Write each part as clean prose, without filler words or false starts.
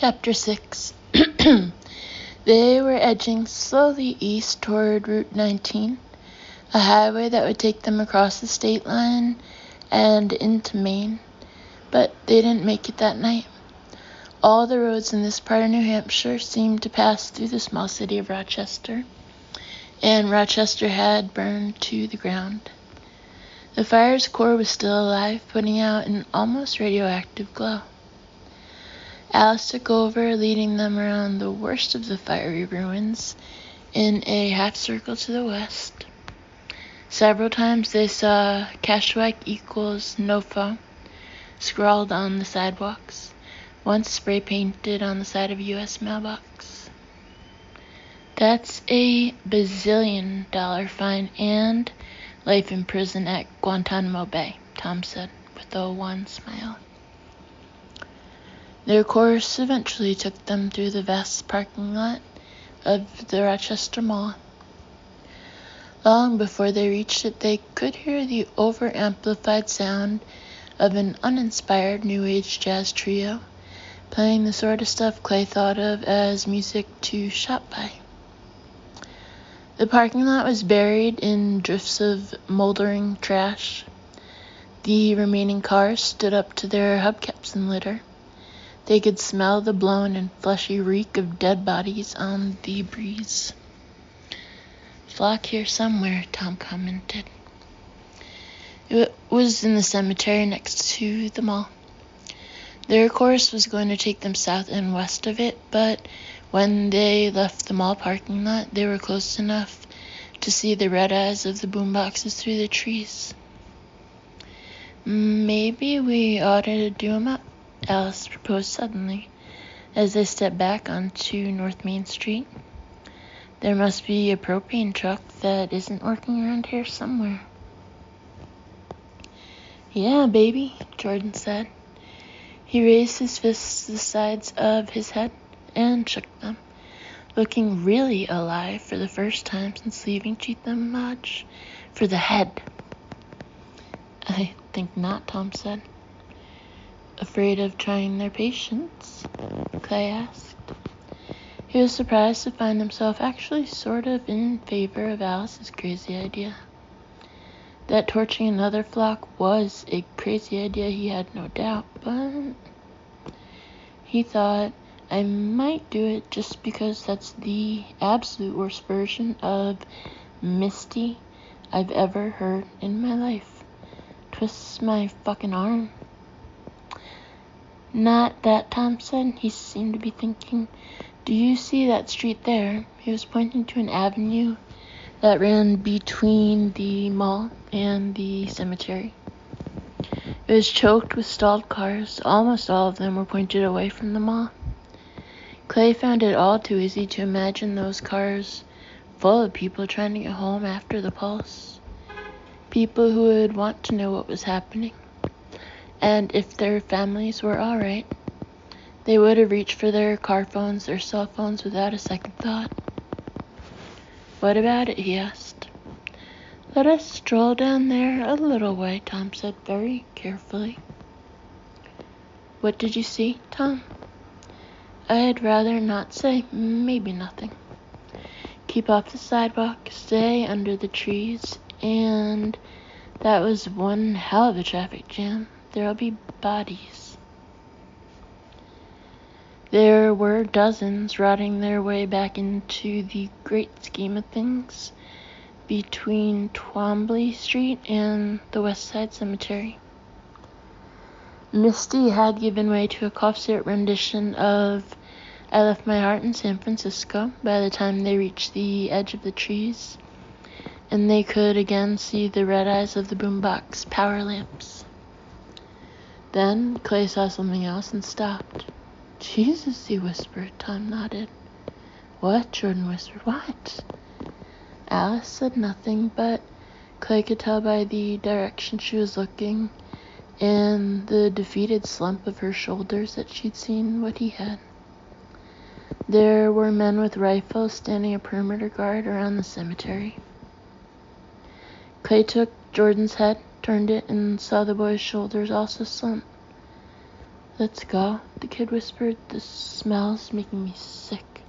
Chapter 6. They were edging slowly east toward Route 19, a highway that would take them across the state line and into Maine, but they didn't make it that night. All the roads in this part of New Hampshire seemed to pass through the small city of Rochester, and Rochester had burned to the ground. The fire's core was still alive, putting out an almost radioactive glow. Alice took over, leading them around the worst of the fiery ruins in a half circle to the west. Several times they saw Cashwack equals NOFO scrawled on the sidewalks, once spray painted on the side of a U.S. mailbox. "That's a bazillion-dollar fine and life in prison at Guantanamo Bay," Tom said with a wan smile. Their course eventually took them through the vast parking lot of the Rochester Mall. Long before they reached it, they could hear the over-amplified sound of an uninspired New Age jazz trio, playing the sort of stuff Clay thought of as music to shop by. The parking lot was buried in drifts of moldering trash. The remaining cars stood up to their hubcaps in litter. They could smell the blown and fleshy reek of dead bodies on the breeze. "Flock here somewhere," Tom commented. It was in the cemetery next to the mall. Their course was going to take them south and west of it, but when they left the mall parking lot, they were close enough to see the red eyes of the boomboxes through the trees. "Maybe we ought to do 'em up," Alice proposed suddenly, as they stepped back onto North Main Street. "There must be a propane truck that isn't working around here somewhere." "Yeah, baby," Jordan said. He raised his fists to the sides of his head and shook them, looking really alive for the first time since leaving Cheatham Lodge. "For the head." "I think not," Tom said. "Afraid of trying their patience?" Clay asked. He was surprised to find himself actually sort of in favor of Alice's crazy idea. That torching another flock was a crazy idea, he had no doubt, but he thought, "I might do it just because that's the absolute worst version of Misty I've ever heard in my life. Twists my fucking arm." "Not that," Tom said. He seemed to be thinking. "Do you see that street there?" He was pointing to an avenue that ran between the mall and the cemetery. It was choked with stalled cars. Almost all of them were pointed away from the mall. Clay found it all too easy to imagine those cars full of people trying to get home after the pulse. People who would want to know what was happening. And if their families were all right, they would have reached for their car phones or cell phones without a second thought. "What about it?" he asked. "Let us stroll down there a little way," Tom said very carefully. "What did you see, Tom?" "I'd rather not say. Maybe nothing. Keep off the sidewalk, stay under the trees, and that was one hell of a traffic jam. There'll be bodies." There were dozens rotting their way back into the great scheme of things between Twombly Street and the West Side Cemetery. Misty had given way to a cough-syrup rendition of "I Left My Heart in San Francisco" by the time they reached the edge of the trees, and they could again see the red eyes of the boombox power lamps. Then Clay saw something else and stopped. "Jesus," he whispered. Tom nodded. "What?" Jordan whispered. "What?" Alice said nothing, but Clay could tell by the direction she was looking and the defeated slump of her shoulders that she'd seen what he had. There were men with rifles standing a perimeter guard around the cemetery. Clay took Jordan's head, turned it, and saw the boy's shoulders also slump. Let's go, the kid whispered. The smell's making me sick.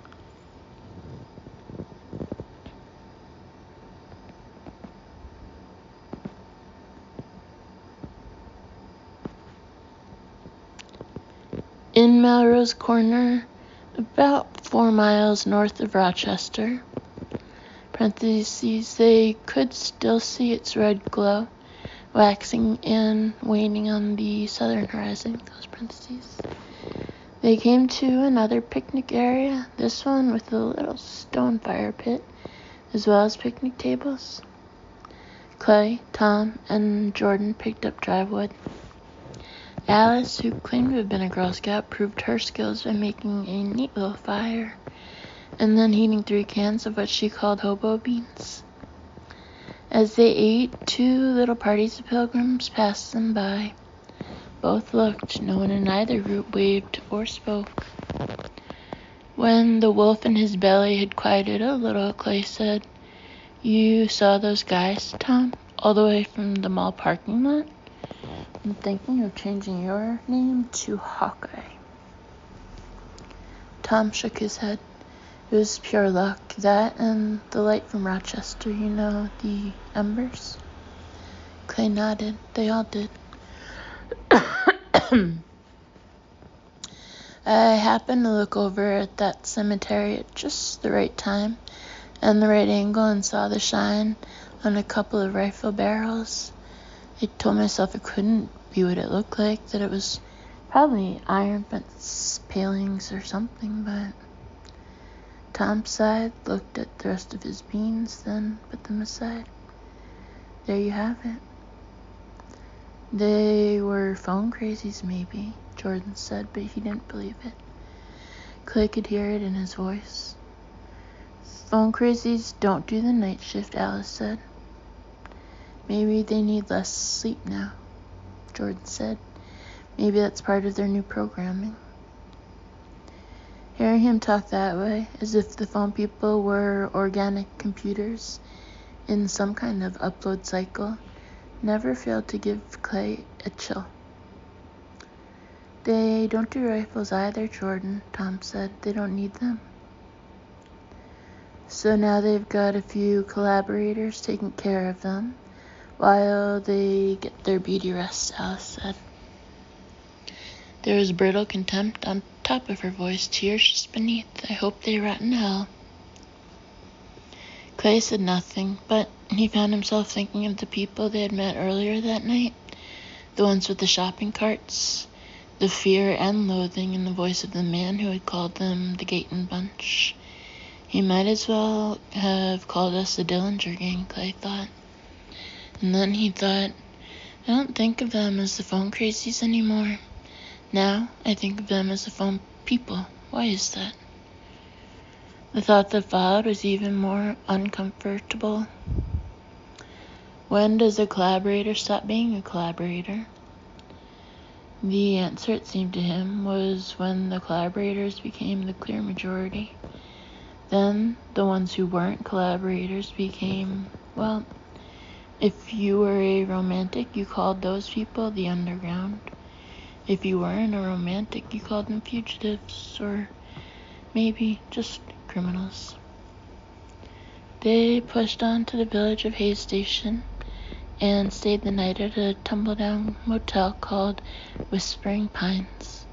In Melrose Corner, about 4 miles north of Rochester, parentheses, they could still see its red glow, waxing and waning on the southern horizon, close parentheses. They came to another picnic area, this one with a little stone fire pit, as well as picnic tables. Clay, Tom, and Jordan picked up dry wood. Alice, who claimed to have been a Girl Scout, proved her skills by making a neat little fire, and then heating 3 cans of what she called hobo beans. As they ate, 2 little parties of pilgrims passed them by. Both looked. No one in either group waved or spoke. When the wolf in his belly had quieted a little, Clay said, "You saw those guys, Tom, all the way from the mall parking lot? I'm thinking of changing your name to Hawkeye." Tom shook his head. It was pure luck, that and the light from Rochester, you know, the embers. Clay nodded. They all did. I happened to look over at that cemetery at just the right time and the right angle and saw the shine on a couple of rifle barrels. I told myself it couldn't be what it looked like, that it was probably iron fence palings or something, but Tom sighed, looked at the rest of his beans, then put them aside. There you have it. They were phone crazies, maybe, Jordan said, but he didn't believe it. Clay could hear it in his voice. Phone crazies don't do the night shift, Alice said. Maybe they need less sleep now, Jordan said. Maybe that's part of their new programming. Hearing him talk that way, as if the phone people were organic computers in some kind of upload cycle, never failed to give Clay a chill. They don't do rifles either, Jordan, Tom said. They don't need them. So now they've got a few collaborators taking care of them while they get their beauty rest, Alice said. There was brittle contempt on top of her voice, tears just beneath. I hope they rot in hell. Clay said nothing, but he found himself thinking of the people they had met earlier that night, the ones with the shopping carts, the fear and loathing in the voice of the man who had called them the Gayton Bunch. He might as well have called us the Dillinger Gang, Clay thought. And then he thought, I don't think of them as the phone crazies anymore. Now I think of them as the phone people. Why is that? The thought that followed was even more uncomfortable. When does a collaborator stop being a collaborator? The answer, it seemed to him, was when the collaborators became the clear majority. Then the ones who weren't collaborators became, well, if you were a romantic, you called those people the underground. If you weren't a romantic, you called them fugitives, or maybe just criminals. They pushed on to the village of Hayes Station and stayed the night at a tumble-down motel called Whispering Pines.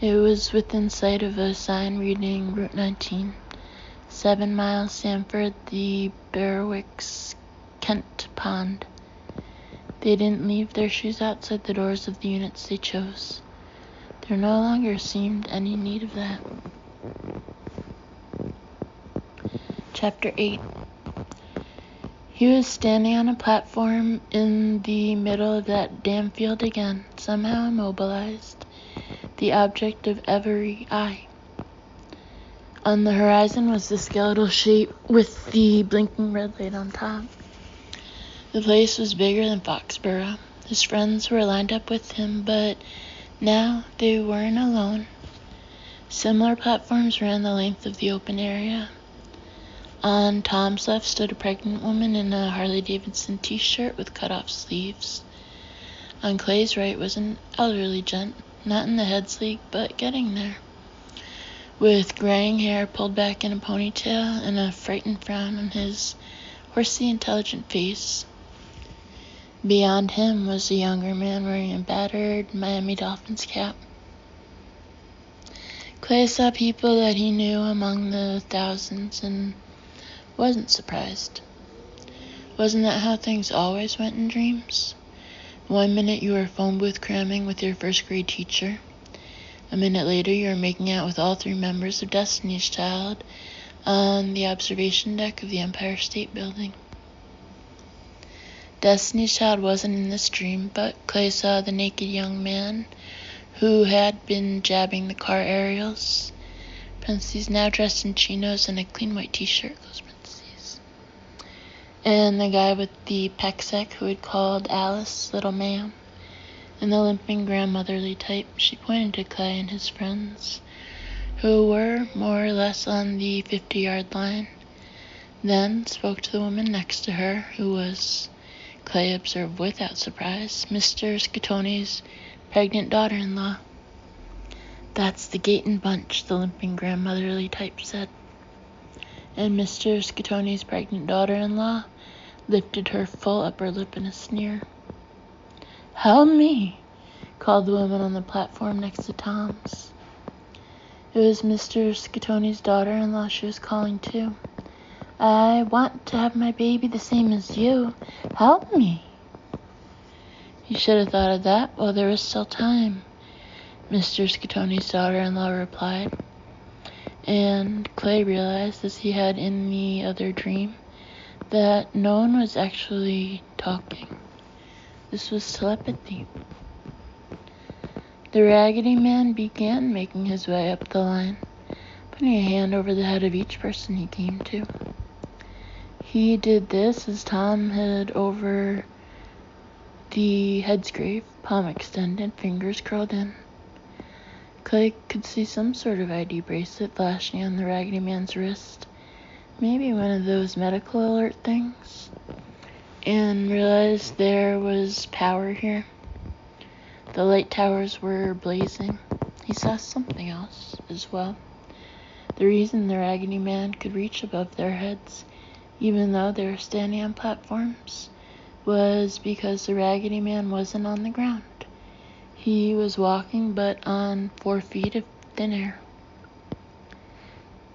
It was within sight of a sign reading Route 19, 7 miles Sanford, the Berwick's Kent Pond. They didn't leave their shoes outside the doors of the units they chose. There no longer seemed any need of that. Chapter 8. He was standing on a platform in the middle of that damn field again, somehow immobilized, the object of every eye. On the horizon was the skeletal shape with the blinking red light on top. The place was bigger than Foxborough. His friends were lined up with him, but now they weren't alone. Similar platforms ran the length of the open area. On Tom's left stood a pregnant woman in a Harley-Davidson t-shirt with cut-off sleeves. On Clay's right was an elderly gent, not in the heads league, but getting there. With graying hair pulled back in a ponytail and a frightened frown on his hoarsely intelligent face. Beyond him was a younger man wearing a battered Miami Dolphins cap. Clay saw people that he knew among the thousands and wasn't surprised. Wasn't that how things always went in dreams? 1 minute you were phone booth cramming with your first grade teacher. A minute later you were making out with all 3 members of Destiny's Child on the observation deck of the Empire State Building. Destiny's Child wasn't in this dream, but Clay saw the naked young man who had been jabbing the car aerials. Parentheses, now dressed in chinos and a clean white t-shirt, close parentheses. And the guy with the peck-sack who had called Alice Little Ma'am. And the limping grandmotherly type, she pointed to Clay and his friends, who were more or less on the 50-yard line. Then spoke to the woman next to her, who was, Clay observed without surprise, Mr. Scatoni's pregnant daughter-in-law. That's the Gayton bunch, the limping grandmotherly type said. And Mr. Scatoni's pregnant daughter-in-law lifted her full upper lip in a sneer. "Help me," called the woman on the platform next to Tom's. It was Mr. Scatoni's daughter-in-law she was calling too. "I want to have my baby the same as you. Help me." "You should have thought of that while there was still time," Mr. Scatoni's daughter-in-law replied. And Clay realized, as he had in the other dream, that no one was actually talking. This was telepathy. The Raggedy Man began making his way up the line, putting a hand over the head of each person he came to. He did this as Tom hid over the head's grave, palm extended, fingers curled in. Clay could see some sort of ID bracelet flashing on the Raggedy Man's wrist, maybe one of those medical alert things, and realized there was power here. The light towers were blazing. He saw something else as well. The reason the Raggedy Man could reach above their heads, even though they were standing on platforms, was because the Raggedy Man wasn't on the ground. He was walking, but on 4 feet of thin air.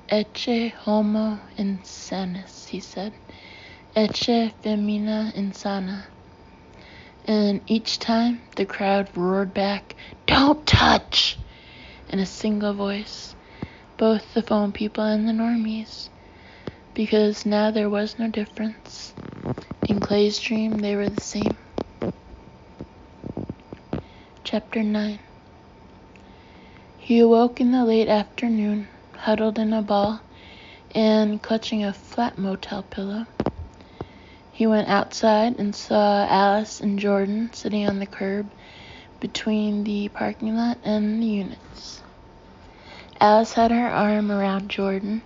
"Ecce homo insanus," he said. "Ecce femina insana." And each time the crowd roared back, "Don't touch!" in a single voice, both the phone people and the normies, because now there was no difference. In Clay's dream, they were the same. Chapter 9. He awoke in the late afternoon, huddled in a ball, and clutching a flat motel pillow. He went outside and saw Alice and Jordan sitting on the curb between the parking lot and the units. Alice had her arm around Jordan.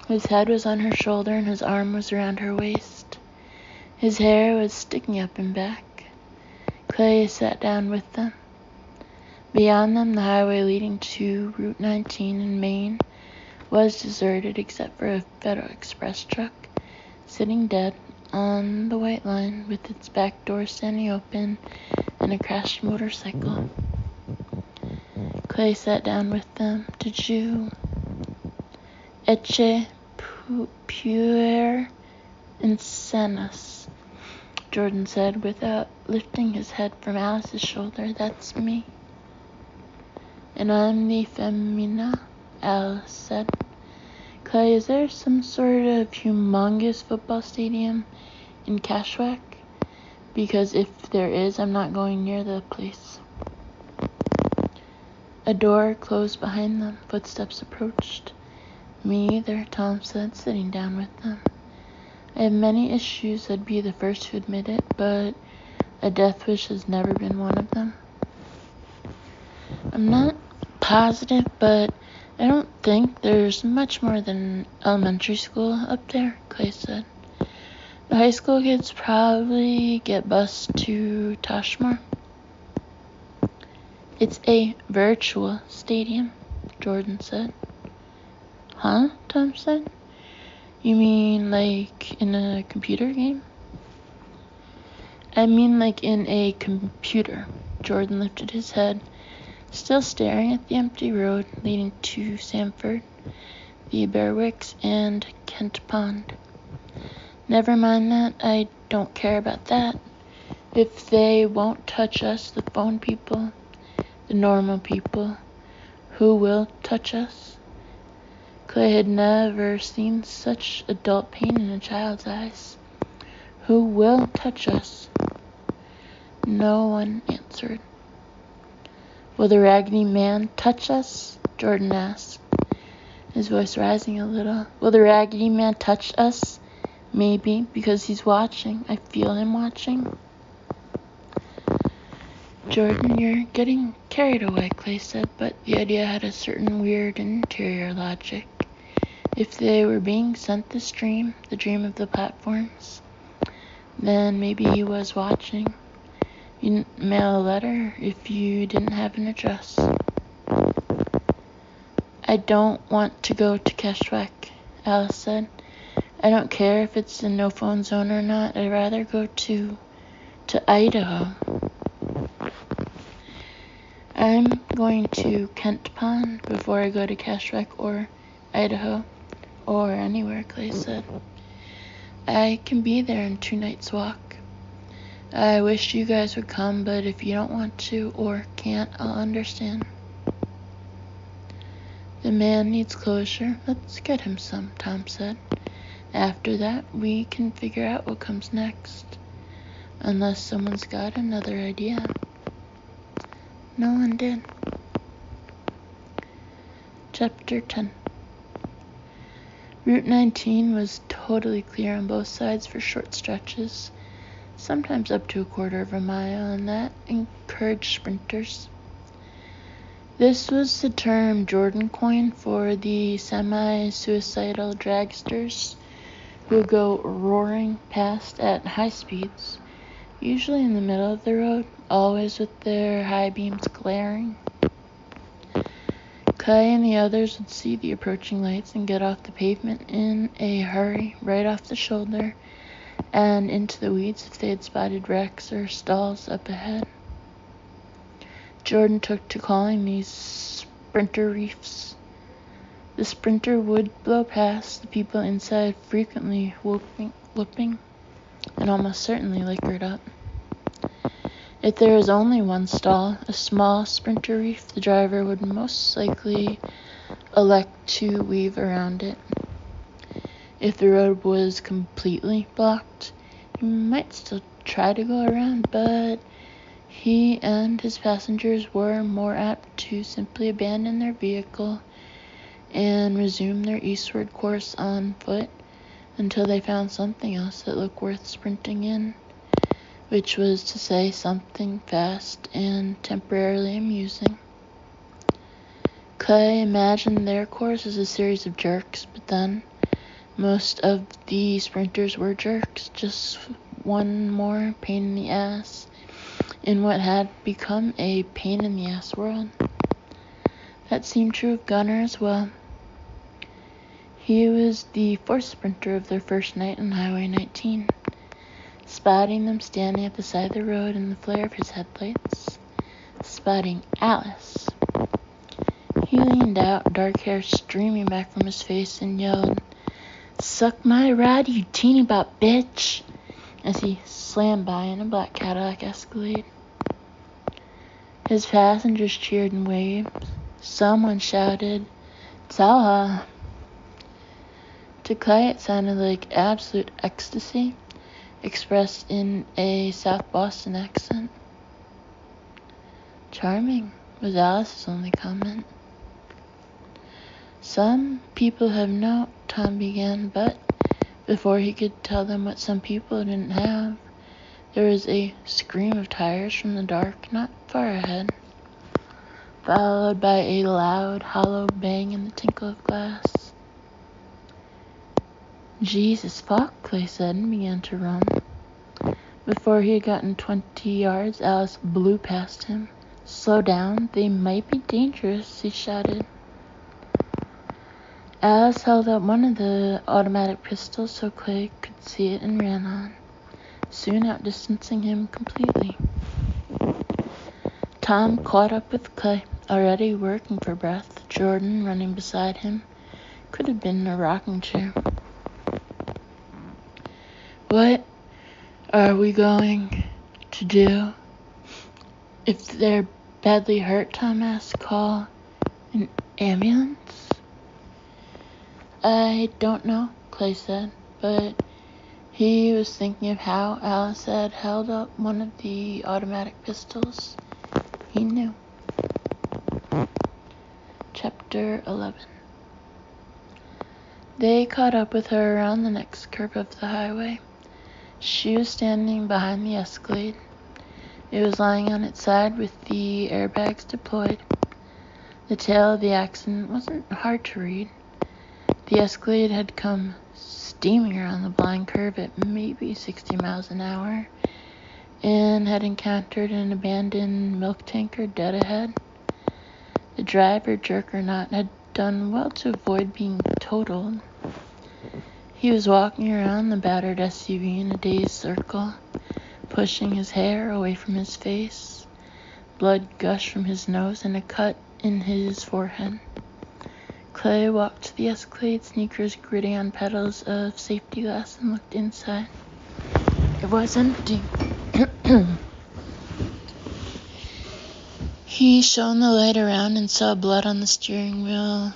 His head was on her shoulder and his arm was around her waist. His hair was sticking up and back. Clay sat down with them. Beyond them, the highway leading to Route 19 in Maine was deserted except for a Federal Express truck sitting dead on the white line with its back door standing open and a crashed motorcycle. Clay sat down with them. "Did you... Ecce puer insanus," Jordan said without lifting his head from Alice's shoulder. "That's me." "And I'm the femina," Alice said. "Clay, is there some sort of humongous football stadium in Cashwack? Because if there is, I'm not going near the place." A door closed behind them. Footsteps approached. "Me either," Tom said, sitting down with them. "I have many issues, I'd be the first to admit it, but a death wish has never been one of them." "I'm not positive, but I don't think there's much more than elementary school up there," Clay said. "The high school kids probably get bused to Toshmore." It's a virtual stadium, Jordan said. Huh? Tom said. You mean like in a computer game? I mean like in a computer. Jordan lifted his head, still staring at the empty road leading to Sanford, the Berwicks, and Kent Pond. Never mind that. I don't care about that. If they won't touch us, the phone people, the normal people, who will touch us? Clay had never seen such adult pain in a child's eyes. Who will touch us? No one answered. Will the Raggedy Man touch us? Jordan asked, his voice rising a little. Will the Raggedy Man touch us? Maybe, because he's watching. I feel him watching. Jordan, you're getting carried away, Clay said, but the idea had a certain weird interior logic. If they were being sent this dream, the dream of the platforms, then maybe he was watching. You'd mail a letter if you didn't have an address. I don't want to go to Keshwek, Alice said. I don't care if it's a no-phone zone or not. I'd rather go to Idaho. I'm going to Kent Pond before I go to Keshwek or Idaho or anywhere, Clay said. I can be there in 2 nights' walk. I wish you guys would come, but if you don't want to or can't, I'll understand. The man needs closure. Let's get him some, Tom said. After that, we can figure out what comes next. Unless someone's got another idea. No one did. Chapter 10. Route 19 was totally clear on both sides for short stretches, sometimes up to a quarter of a mile, and that encouraged sprinters. This was the term Jordan coined for the semi-suicidal dragsters who go roaring past at high speeds, usually in the middle of the road, always with their high beams glaring. Clay and the others would see the approaching lights and get off the pavement in a hurry, right off the shoulder, and into the weeds if they had spotted wrecks or stalls up ahead. Jordan took to calling these sprinter reefs. The sprinter would blow past, the people inside frequently whooping, and almost certainly liquored up. If there was only one stall, a small sprinter reef, the driver would most likely elect to weave around it. If the road was completely blocked, he might still try to go around, but he and his passengers were more apt to simply abandon their vehicle and resume their eastward course on foot until they found something else that looked worth sprinting in, which was to say something fast and temporarily amusing. Clay imagined their course as a series of jerks, but then most of the sprinters were jerks, just one more pain in the ass in what had become a pain-in-the-ass world. That seemed true of Gunner as well. He was the fourth sprinter of their first night on Highway 19. Spotting them standing at the side of the road in the flare of his headlights. Spotting Alice. He leaned out, dark hair streaming back from his face, and yelled, "Suck my ride, you teeny bop bitch," as he slammed by in a black Cadillac Escalade. His passengers cheered and waved. Someone shouted, "Tell her." To Clay, it sounded like absolute ecstasy, expressed in a South Boston accent. "Charming," was Alice's only comment. "Some people have no," Tom began, but before he could tell them what some people didn't have, there was a scream of tires from the dark not far ahead, followed by a loud, hollow bang and the tinkle of glass. "Jesus fuck," Clay said, and began to run. Before he had gotten 20 yards, Alice blew past him, Slow down, they might be dangerous, he shouted. Alice held up one of the automatic pistols so Clay could see it and ran on, soon outdistancing him completely. Tom caught up with Clay, already working for breath. Jordan, running beside him, could have been a rocking chair. What are we going to do if they're badly hurt? Tom asked. Call an ambulance? I don't know, Clay said, but he was thinking of how Alice had held up one of the automatic pistols. He knew. Chapter 11. They caught up with her around the next curve of the highway. She was standing behind the Escalade. It was lying on its side with the airbags deployed. The tale of the accident wasn't hard to read. The Escalade had come steaming around the blind curve at maybe 60 miles an hour and had encountered an abandoned milk tanker dead ahead. The driver, jerk or not, had done well to avoid being totaled. He was walking around the battered SUV in a dazed circle, pushing his hair away from his face. Blood gushed from his nose and a cut in his forehead. Clay walked to the Escalade, sneakers gritting on pedals of safety glass, and looked inside. It was empty. He shone the light around and saw blood on the steering wheel.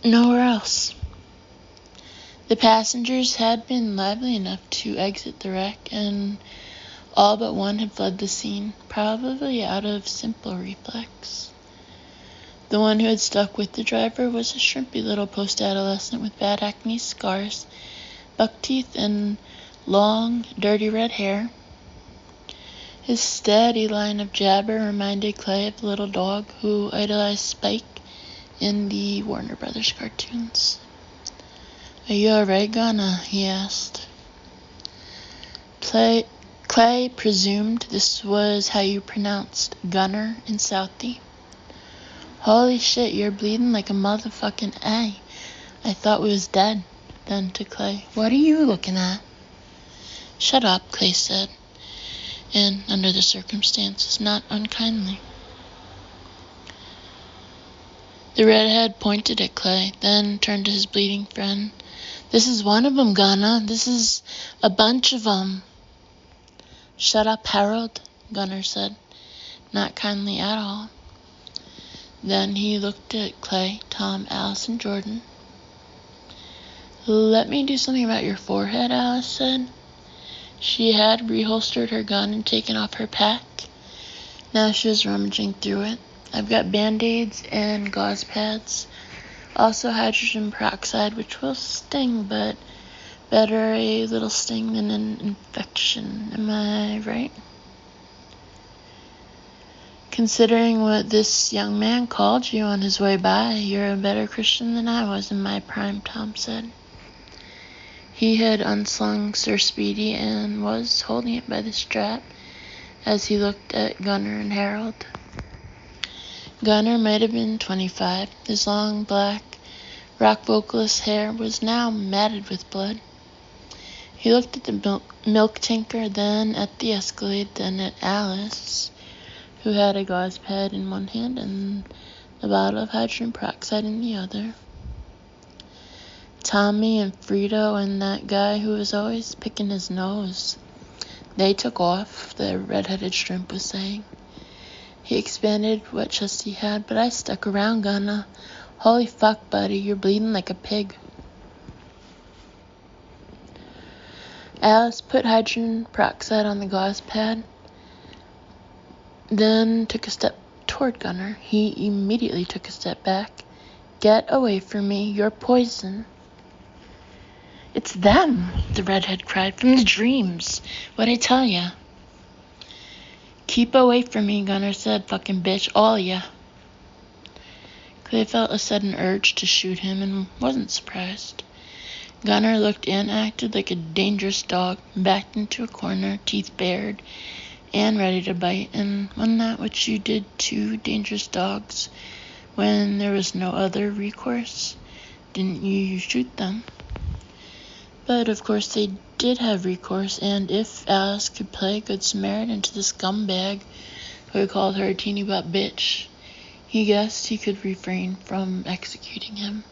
Nowhere else. The passengers had been lively enough to exit the wreck, and all but one had fled the scene, probably out of simple reflex. The one who had stuck with the driver was a shrimpy little post-adolescent with bad acne scars, buck teeth, and long, dirty red hair. His steady line of jabber reminded Clay of the little dog who idolized Spike in the Warner Brothers cartoons. Are you alright, Gunna? He asked. Clay presumed this was how you pronounced Gunner in Southie. Holy shit, you're bleeding like a motherfucking A. I thought we was dead. Then to Clay, what are you looking at? Shut up, Clay said, and under the circumstances, not unkindly. The redhead pointed at Clay, then turned to his bleeding friend. This is one of 'em, Gunner. This is a bunch of 'em. Shut up, Harold, Gunner said, not kindly at all. Then he looked at Clay, Tom, Alice, and Jordan. Let me do something about your forehead, Alice said. She had reholstered her gun and taken off her pack. Now she was rummaging through it. I've got Band-Aids and gauze pads. Also hydrogen peroxide, which will sting, but better a little sting than an infection. Am I right? Considering what this young man called you on his way by, you're a better Christian than I was in my prime, Tom said. He had unslung Sir Speedy and was holding it by the strap as he looked at Gunner and Harold. Gunner might have been 25. His long, black, rock vocalist hair was now matted with blood. He looked at the milk tanker, then at the Escalade, then at Alice, who had a gauze pad in one hand and a bottle of hydrogen peroxide in the other. Tommy and Frito and that guy who was always picking his nose. They took off, the red-headed shrimp was saying. He expanded what chest he had, but I stuck around, Gunna. Holy fuck, buddy, you're bleeding like a pig. Alice put hydrogen peroxide on the gauze pad, then took a step toward Gunner. He immediately took a step back. Get away from me, you're poison. It's them, the redhead cried, from the dreams. What'd I tell ya? Keep away from me, Gunner said, fucking bitch, all ya. Clay felt a sudden urge to shoot him and wasn't surprised. Gunner looked in, acted like a dangerous dog, backed into a corner, teeth bared, and ready to bite, and wasn't that what you did to dangerous dogs when there was no other recourse? Didn't you shoot them? But of course they did have recourse, and if Alice could play Good Samaritan to the scumbag who called her a teeny butt bitch, he guessed he could refrain from executing him.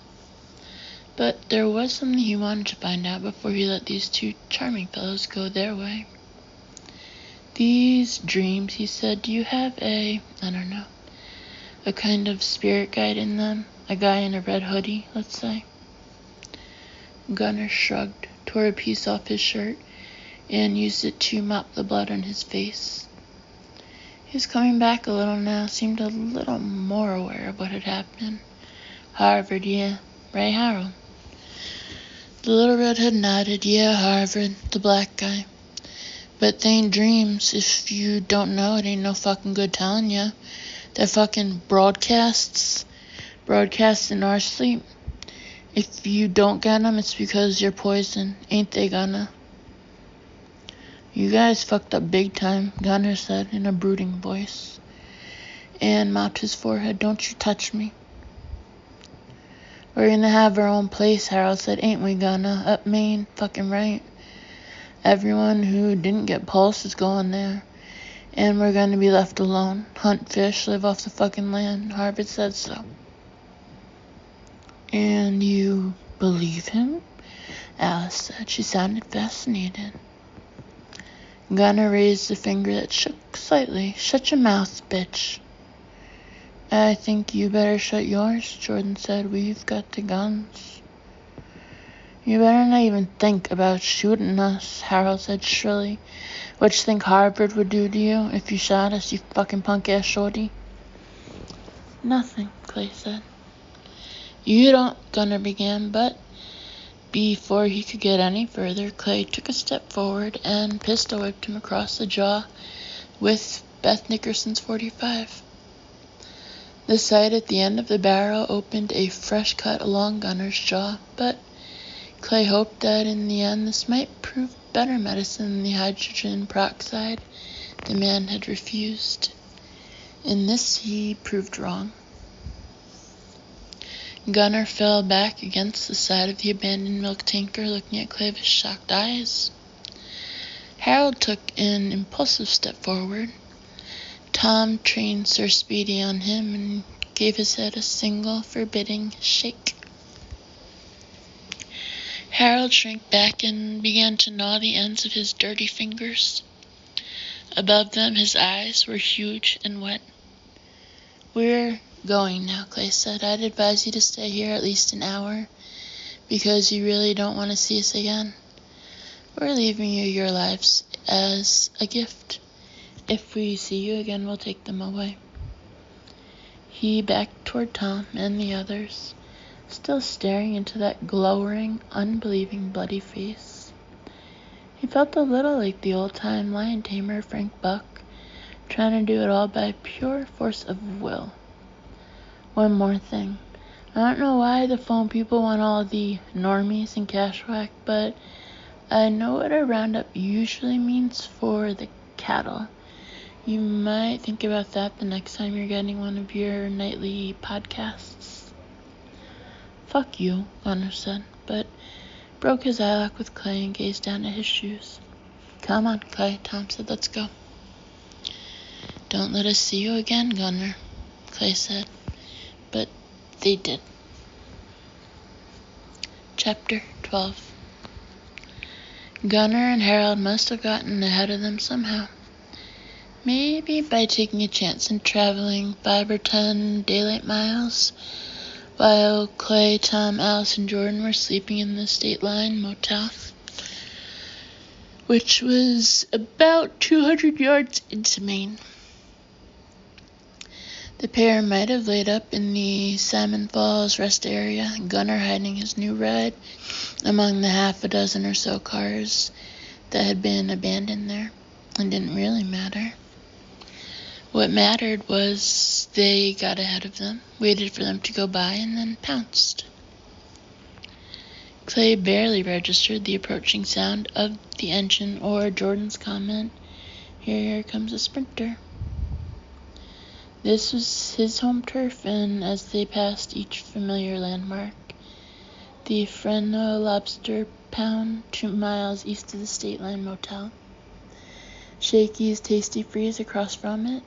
But there was something he wanted to find out before he let these two charming fellows go their way. These dreams, he said, do you have a kind of spirit guide in them? A guy in a red hoodie, let's say? Gunner shrugged, tore a piece off his shirt, and used it to mop the blood on his face. He was coming back a little now, seemed a little more aware of what had happened. Harvard, yeah. Right, Harold? The little redhead nodded. Yeah, Harvard, the black guy. But they ain't dreams. If you don't know, it ain't no fucking good telling ya. They're fucking broadcasts in our sleep. If you don't get 'em, it's because you're poison. Ain't they gonna? You guys fucked up big time, Gunner said in a brooding voice, and mopped his forehead. Don't you touch me. We're gonna have our own place, Harold said. Ain't we gonna? Up Maine, fucking right. Everyone who didn't get pulse is going there. And we're gonna be left alone. Hunt fish, live off the fucking land. Harvard said so. And you believe him? Alice said. She sounded fascinated. Gunner raised a finger that shook slightly. Shut your mouth, bitch. I think you better shut yours, Jordan said. We've got the guns. You better not even think about shooting us, Harold said shrilly. What you think Harvard would do to you if you shot us, you fucking punk-ass shorty? Nothing, Clay said. You don't, Gunner began, but before he could get any further, Clay took a step forward and pistol whipped him across the jaw with Beth Nickerson's .45. The sight at the end of the barrel opened a fresh cut along Gunner's jaw, but Clay hoped that in the end this might prove better medicine than the hydrogen peroxide the man had refused. In this he proved wrong. Gunner fell back against the side of the abandoned milk tanker, looking at Clay with shocked eyes. Harold took an impulsive step forward. Tom trained Sir Speedy on him and gave his head a single, forbidding shake. Harold shrank back and began to gnaw the ends of his dirty fingers. Above them, his eyes were huge and wet. We're going now, Clay said. I'd advise you to stay here at least an hour, because you really don't want to see us again. We're leaving you your lives as a gift. If we see you again, we'll take them away. He backed toward Tom and the others, still staring into that glowering, unbelieving, bloody face. He felt a little like the old-time lion tamer Frank Buck, trying to do it all by pure force of will. One more thing. I don't know why the phone people want all the normies in Cashwhack, but I know what a roundup usually means for the cattle. You might think about that the next time you're getting one of your nightly podcasts. Fuck you, Gunner said, but broke his eye lock with Clay and gazed down at his shoes. Come on, Clay, Tom said. Let's go. Don't let us see you again, Gunner, Clay said. But they did. Chapter 12. Gunner and Harold must have gotten ahead of them somehow. Maybe by taking a chance and traveling 5 or 10 daylight miles, while Clay, Tom, Alice, and Jordan were sleeping in the State Line Motel, which was about 200 yards into Maine. The pair might have laid up in the Salmon Falls rest area, Gunner hiding his new ride among the half a dozen or so cars that had been abandoned there. It didn't really matter. What mattered was they got ahead of them, waited for them to go by, and then pounced. Clay barely registered the approaching sound of the engine or Jordan's comment, Here comes a sprinter. This was his home turf, and as they passed each familiar landmark, the Fresno Lobster Pound, 2 miles east of the State Line Motel, Shakey's Tasty Freeze across from it,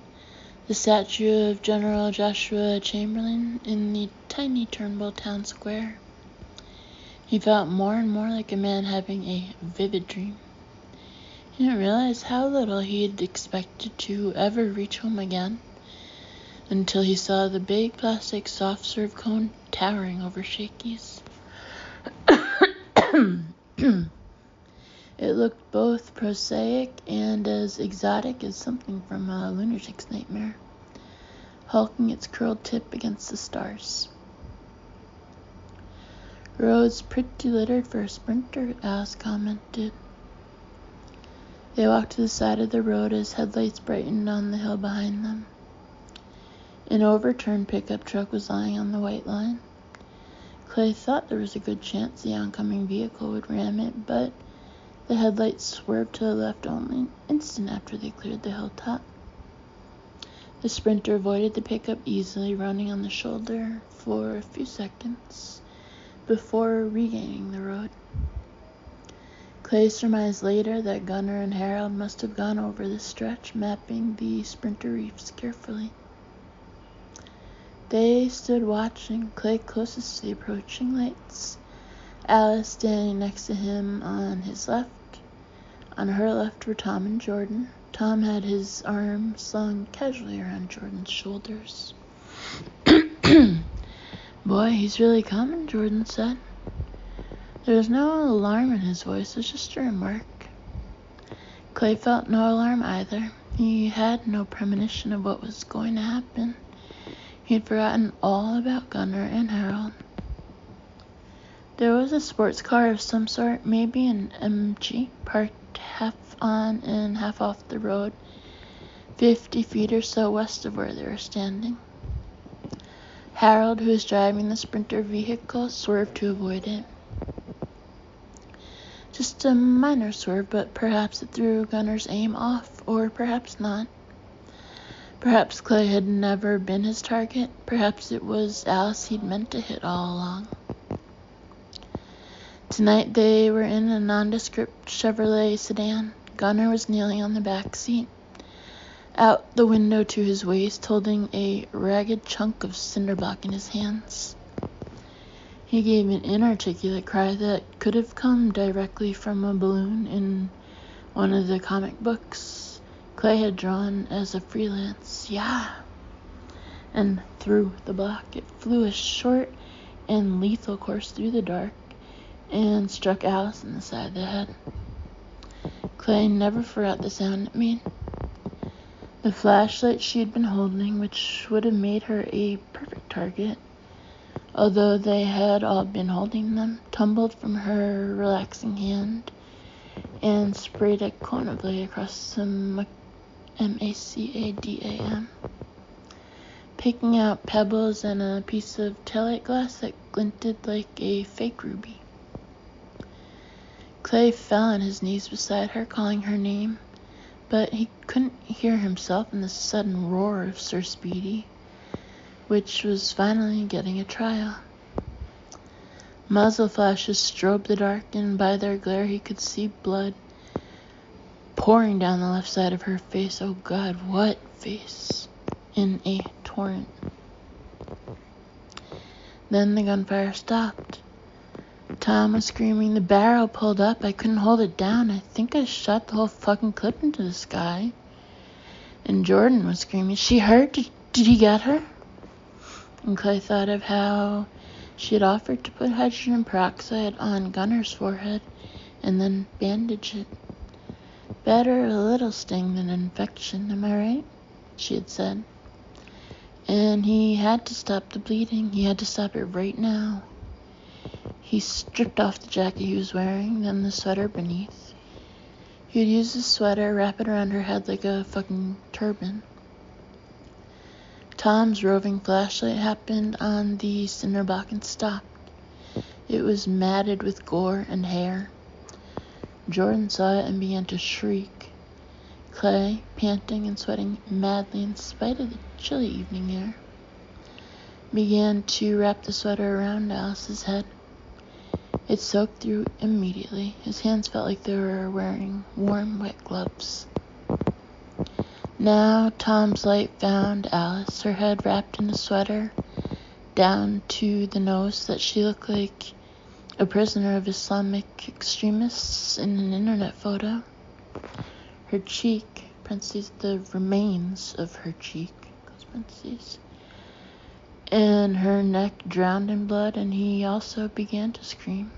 the statue of General Joshua Chamberlain in the tiny Turnbull Town Square. He felt more and more like a man having a vivid dream. He didn't realize how little he'd expected to ever reach home again until he saw the big plastic soft serve cone towering over Shakey's. It looked both prosaic and as exotic as something from a lunatic's nightmare, hulking its curled tip against the stars. "Road's pretty littered for a sprinter," Alice commented. They walked to the side of the road as headlights brightened on the hill behind them. An overturned pickup truck was lying on the white line. Clay thought there was a good chance the oncoming vehicle would ram it, but the headlights swerved to the left only an instant after they cleared the hilltop. The sprinter avoided the pickup easily, running on the shoulder for a few seconds before regaining the road. Clay surmised later that Gunnar and Harold must have gone over this stretch, mapping the sprinter reefs carefully. They stood watching, Clay closest to the approaching lights, Alice standing next to him on his left. On her left were Tom and Jordan. Tom had his arm slung casually around Jordan's shoulders. "Boy, he's really coming," Jordan said. There was no alarm in his voice, it was just a remark. Clay felt no alarm either. He had no premonition of what was going to happen. He had forgotten all about Gunnar and Harold. There was a sports car of some sort, maybe an MG, parked half on and half off the road, 50 feet or so west of where they were standing. Harold, who was driving the sprinter vehicle, swerved to avoid it. Just a minor swerve, but perhaps it threw Gunnar's aim off, or perhaps not. Perhaps Clay had never been his target. Perhaps it was Alice he'd meant to hit all along. Tonight they were in a nondescript Chevrolet sedan. Gunnar was kneeling on the back seat, out the window to his waist, holding a ragged chunk of cinderblock in his hands. He gave an inarticulate cry that could have come directly from a balloon in one of the comic books Clay had drawn as a freelance. "Yeah!" And through the block, it flew a short and lethal course through the dark and struck Alice in the side of the head. Clay never forgot the sound it made. The flashlight she had been holding, which would have made her a perfect target, although they had all been holding them, tumbled from her relaxing hand and sprayed a cone of light across some macadam, picking out pebbles and a piece of taillight glass that glinted like a fake ruby. Clay fell on his knees beside her, calling her name, but he couldn't hear himself in the sudden roar of Sir Speedy, which was finally getting a trial. Muzzle flashes strobed the dark, and by their glare he could see blood pouring down the left side of her face. Oh God, what face? In a torrent. Then the gunfire stopped. Tom was screaming, "The barrel pulled up. I couldn't hold it down. I think I shot the whole fucking clip into the sky." And Jordan was screaming, "She hurt? Did he get her?" And Clay thought of how she had offered to put hydrogen peroxide on Gunnar's forehead and then bandage it. "Better a little sting than an infection, am I right?" she had said. And he had to stop the bleeding. He had to stop it right now. He stripped off the jacket he was wearing, then the sweater beneath. He would use the sweater, wrap it around her head like a fucking turban. Tom's roving flashlight happened on the cinderblock and stopped. It was matted with gore and hair. Jordan saw it and began to shriek. Clay, panting and sweating madly in spite of the chilly evening air, began to wrap the sweater around Alice's head. It soaked through immediately. His hands felt like they were wearing warm, wet gloves. Now Tom's light found Alice, her head wrapped in a sweater, down to the nose that she looked like a prisoner of Islamic extremists in an internet photo. Her cheek, parentheses, the remains of her cheek, close parentheses, and her neck drowned in blood, and he also began to scream.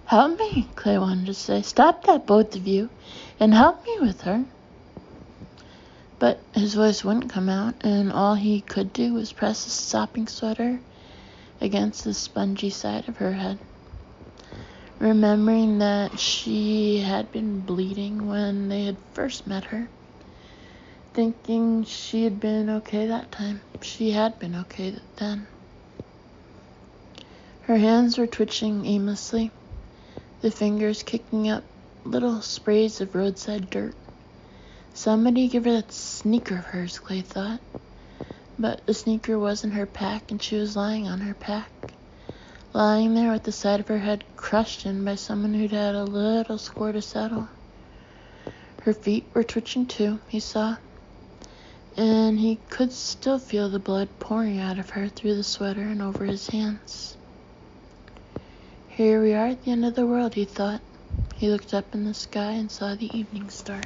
"Help me," Clay wanted to say. "Stop that, both of you, and help me with her." But his voice wouldn't come out, and all he could do was press the sopping sweater against the spongy side of her head. Remembering that she had been bleeding when they had first met her, thinking she had been okay that time. She had been okay then. Her hands were twitching aimlessly, the fingers kicking up little sprays of roadside dirt. Somebody give her that sneaker of hers, Clay thought. But the sneaker was in her pack, and she was lying on her pack, lying there with the side of her head crushed in by someone who'd had a little score to settle. Her feet were twitching too, he saw, and he could still feel the blood pouring out of her through the sweater and over his hands. Here we are at the end of the world, he thought. He looked up in the sky and saw the evening star.